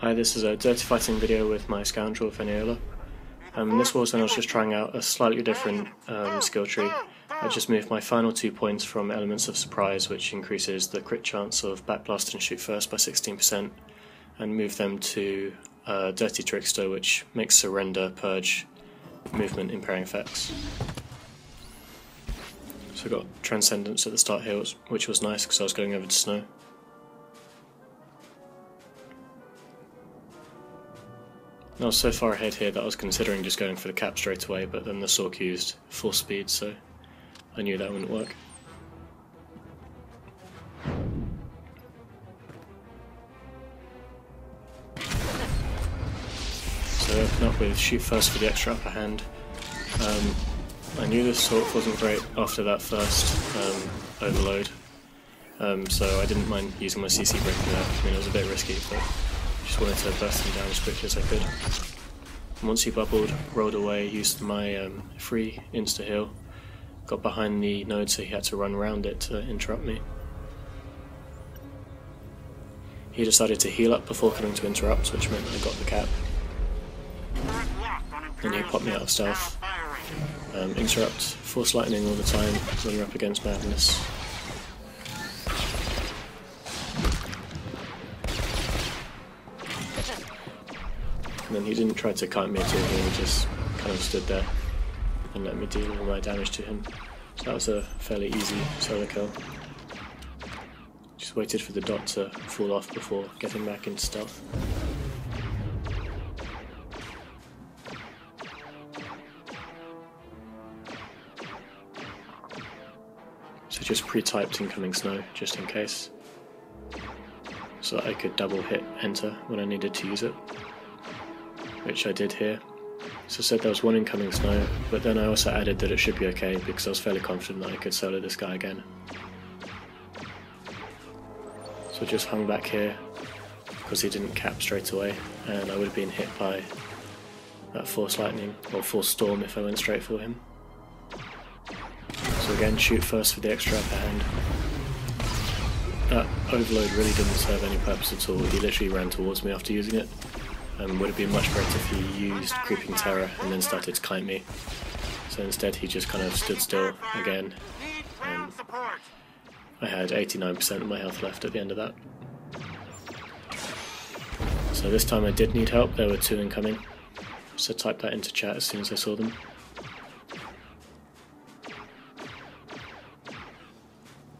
Hi, this is a dirty fighting video with my Scoundrel Venaola. In this warzone I was just trying out a slightly different skill tree. I just moved my final 2 points from Elements of Surprise, which increases the crit chance of Backblast and Shoot First by 16%, and moved them to Dirty Trickster, which makes Surrender, Purge, movement impairing effects. So I got Transcendence at the start here, which was nice because I was going over to Snow. I was so far ahead here that I was considering just going for the cap straight away, but then the Sork used full speed, so I knew that wouldn't work. So I open up with Shoot First for the extra upper hand. I knew the Sork wasn't great after that first overload, so I didn't mind using my CC breaking there. I mean, it was a bit risky, but just wanted to burst him down as quickly as I could. And once he bubbled, rolled away, used my free insta-heal, got behind the node so he had to run around it to interrupt me. He decided to heal up before coming to interrupt, which meant I got the cap. Then he popped me out of stealth. Interrupt, Force Lightning all the time when you're up against Madness. And then he didn't try to kite me at all, he just kind of stood there and let me deal all my damage to him. So that was a fairly easy solo kill. Just waited for the dot to fall off before getting back into stealth. So just pre-typed incoming Snow, just in case, so that I could double hit enter when I needed to use it, which I did here. So I said there was one incoming Snow, but then I also added that it should be okay because I was fairly confident that I could solo this guy again. So I just hung back here because he didn't cap straight away, and I would have been hit by that Force Lightning, or Force Storm if I went straight for him. So again, Shoot First for the extra upper hand. That overload really didn't serve any purpose at all, he literally ran towards me after using it. Would have been much better if he used Creeping Terror and then started to kite me. So instead he just kind of stood still again. I had 89% of my health left at the end of that. So this time I did need help, there were 2 incoming. So I typed that into chat as soon as I saw them.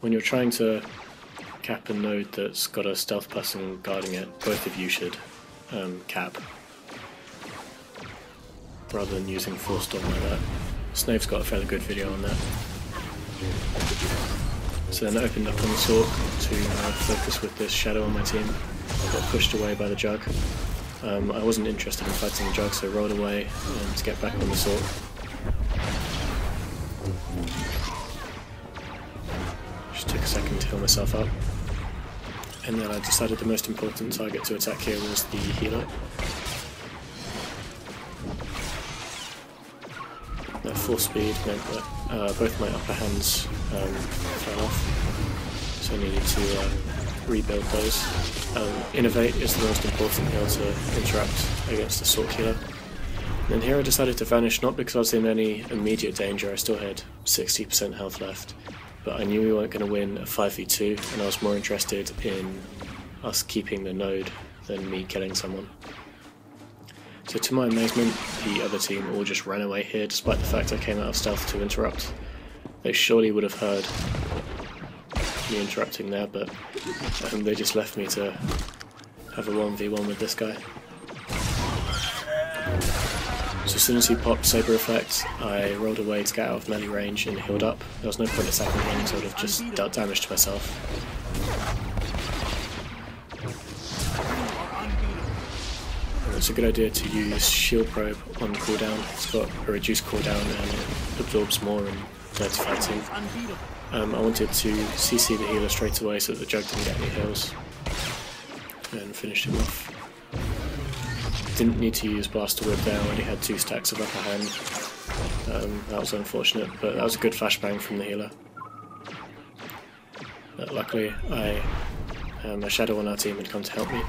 When you're trying to cap a node that's got a stealth person guarding it, both of you should cap, rather than using Force Storm like that. Snave's got a fairly good video on that. So then I opened up on the Sork to focus with this Shadow on my team. I got pushed away by the Jug. I wasn't interested in fighting the Jug, so I rolled away to get back on the Sork. Just took a second to heal myself up. And then I decided the most important target to attack here was the healer. That full speed meant that both my upper hands fell off, so I needed to rebuild those. Innovate is the most important heal to interrupt against the Sork healer. And here I decided to vanish, not because I was in any immediate danger, I still had 60% health left. But I knew we weren't going to win a 5v2, and I was more interested in us keeping the node than me killing someone. So to my amazement, the other team all just ran away here despite the fact I came out of stealth to interrupt. They surely would have heard me interrupting there, but they just left me to have a 1v1 with this guy. So as soon as he popped Saber Effect, I rolled away to get out of melee range and healed up. There was no point attacking him, so I would have just dealt damage to myself. And it's a good idea to use Shield Probe on cooldown. It's got a reduced cooldown and it absorbs more in dirty fighting. I wanted to CC the healer straight away so that the Jug didn't get any heals, and finished him off. Didn't need to use Blaster Whip there, I already had 2 stacks of upper hand. That was unfortunate, but that was a good flashbang from the healer. Luckily, a Shadow on our team had come to help me.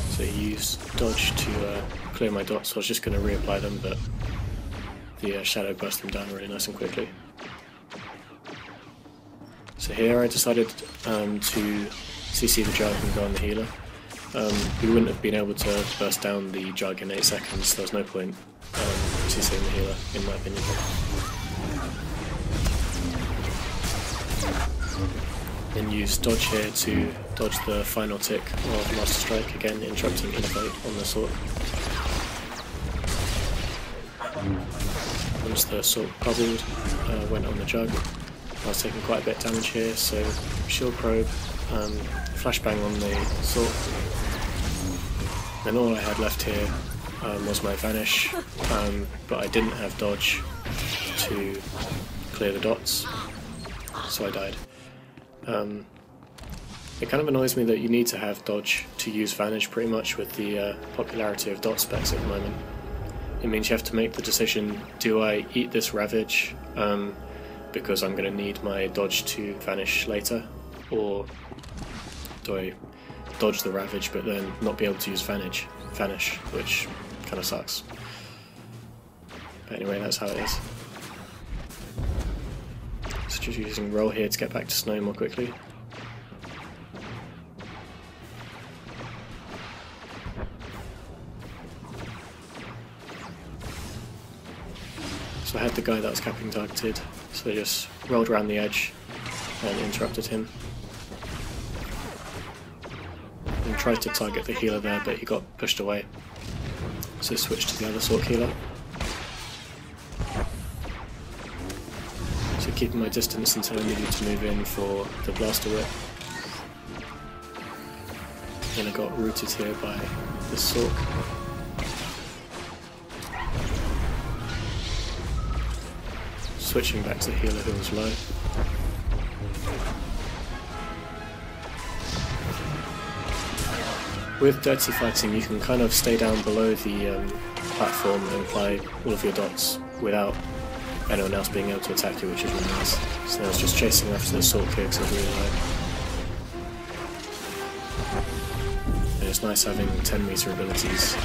So he used dodge to clear my dots, so I was just going to reapply them, but the shadow burst them down really nice and quickly. So here I decided to CC the Jug and go on the healer. We wouldn't have been able to burst down the Jug in 8 seconds, so there was no point CCing the healer, in my opinion. Then use dodge here to dodge the final tick of Master Strike, again interrupting Innovate on the sword. Once the sword bubbled, went on the Jug. I was taking quite a bit of damage here, so shield probe, flashbang on the sword. Then all I had left here was my vanish, but I didn't have dodge to clear the dots, so I died. It kind of annoys me that you need to have dodge to use vanish pretty much with the popularity of dot specs at the moment. It means you have to make the decision, do I eat this ravage because I'm going to need my dodge to vanish later, or do I dodge the ravage but then not be able to use vanish, which kind of sucks. But anyway, that's how it is. So just using roll here to get back to snow more quickly. So I had the guy that was capping targeted, so I just rolled around the edge and interrupted him. And tried to target the healer there, but he got pushed away. So switched to the other Sork healer. So keeping my distance until I needed to move in for the blaster whip. And I got rooted here by this Sork. Switching back to the healer who was low. With dirty fighting you can kind of stay down below the platform and apply all of your dots without anyone else being able to attack you, which is really nice. So I was just chasing after the Sork here because I was really low. And it's nice having 10 meter abilities.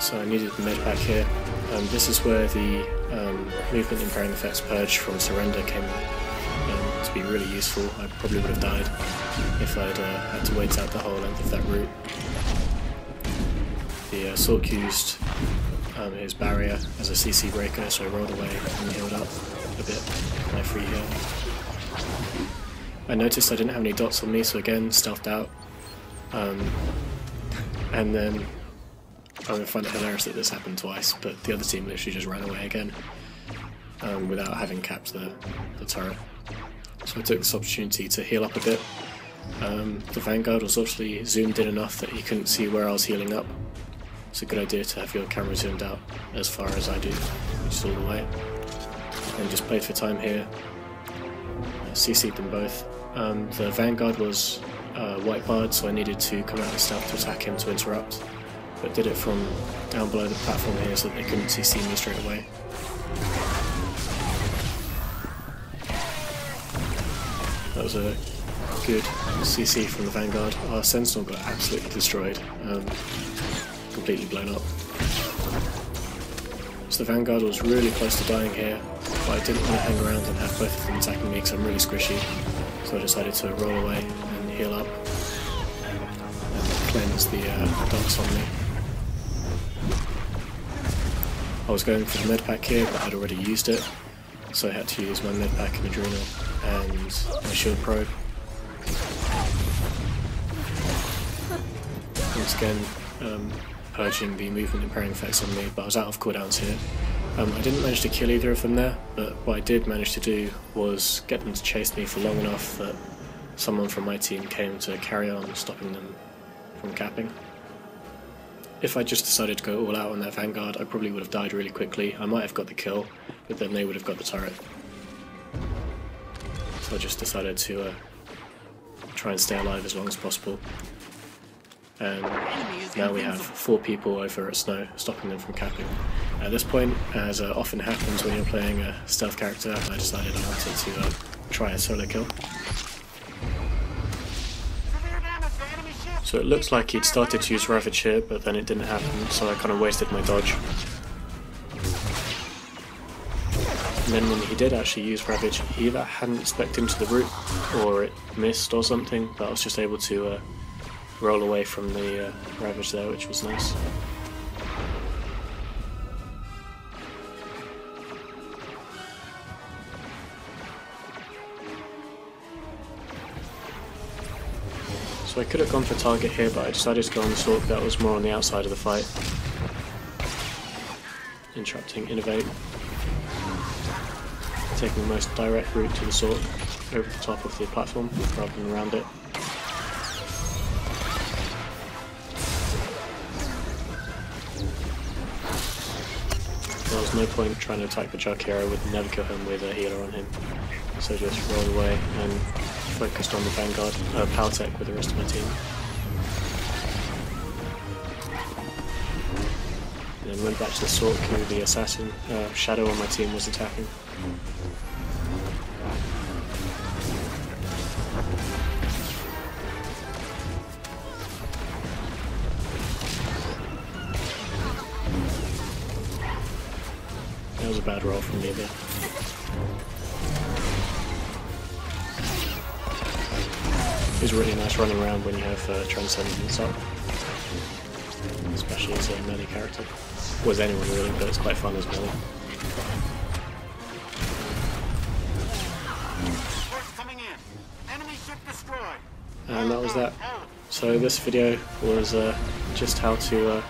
So I needed the med pack here. This is where the movement impairing effects purge from surrender came to be really useful. I probably would have died if I'd had to wait out the whole length of that route. The Sork used his barrier as a CC breaker, so I rolled away and healed up a bit with my free heal. I noticed I didn't have any dots on me, so again stealthed out. And then I find it hilarious that this happened twice, but the other team literally just ran away again without having capped the turret. So I took this opportunity to heal up a bit. The Vanguard was obviously zoomed in enough that he couldn't see where I was healing up. It's a good idea to have your camera zoomed out as far as I do, which is all the way. And just played for time here. CC'd them both. The Vanguard was white barred, so I needed to come out of stealth to attack him to interrupt. But did it from down below the platform here so that they couldn't CC me straight away. That was a good CC from the Vanguard. Our Sentinel got absolutely destroyed, completely blown up. So the Vanguard was really close to dying here, but I didn't want to hang around and have both of them attacking me because I'm really squishy. So I decided to roll away and heal up and cleanse the dots on me. I was going for the med pack here, but I'd already used it, so I had to use my med pack and adrenal and my shield probe. Once again, purging the movement impairing effects on me, but I was out of cooldowns here. I didn't manage to kill either of them there, but what I did manage to do was get them to chase me for long enough that someone from my team came to carry on stopping them from capping. If I just decided to go all out on that Vanguard, I probably would have died really quickly. I might have got the kill, but then they would have got the turret. So I just decided to try and stay alive as long as possible. And now we have 4 people over at Snow, stopping them from capping. At this point, as often happens when you're playing a stealth character, I decided I wanted to try a solo kill. So it looks like he'd started to use Ravage here, but then it didn't happen, so I kind of wasted my dodge. And then when he did actually use Ravage, he either hadn't spec'd into the root, or it missed or something, but I was just able to roll away from the Ravage there, which was nice. So I could have gone for target here, but I decided to go on the Sork. That was more on the outside of the fight. Interrupting Innovate. Taking the most direct route to the Sork, over the top of the platform, rather than around it. There was no point trying to attack the Jug here. I would never kill him with a healer on him. So just rolled away and focused on the Vanguard, Power Tech with the rest of my team. And then went back to the Sork, who the Assassin Shadow on my team was attacking. That was a bad roll from me there. It's really nice running around when you have Transcendence up, especially as a melee character. Or as anyone really, but it's quite fun as melee. And that was that. So this video was just how to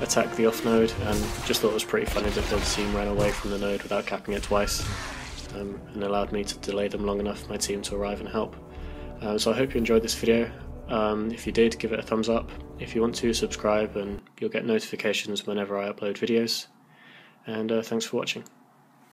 attack the off node, and just thought it was pretty funny that the team ran away from the node without capping it twice, and allowed me to delay them long enough for my team to arrive and help. So I hope you enjoyed this video. If you did, give it a thumbs up. If you want to, subscribe and you'll get notifications whenever I upload videos. And thanks for watching.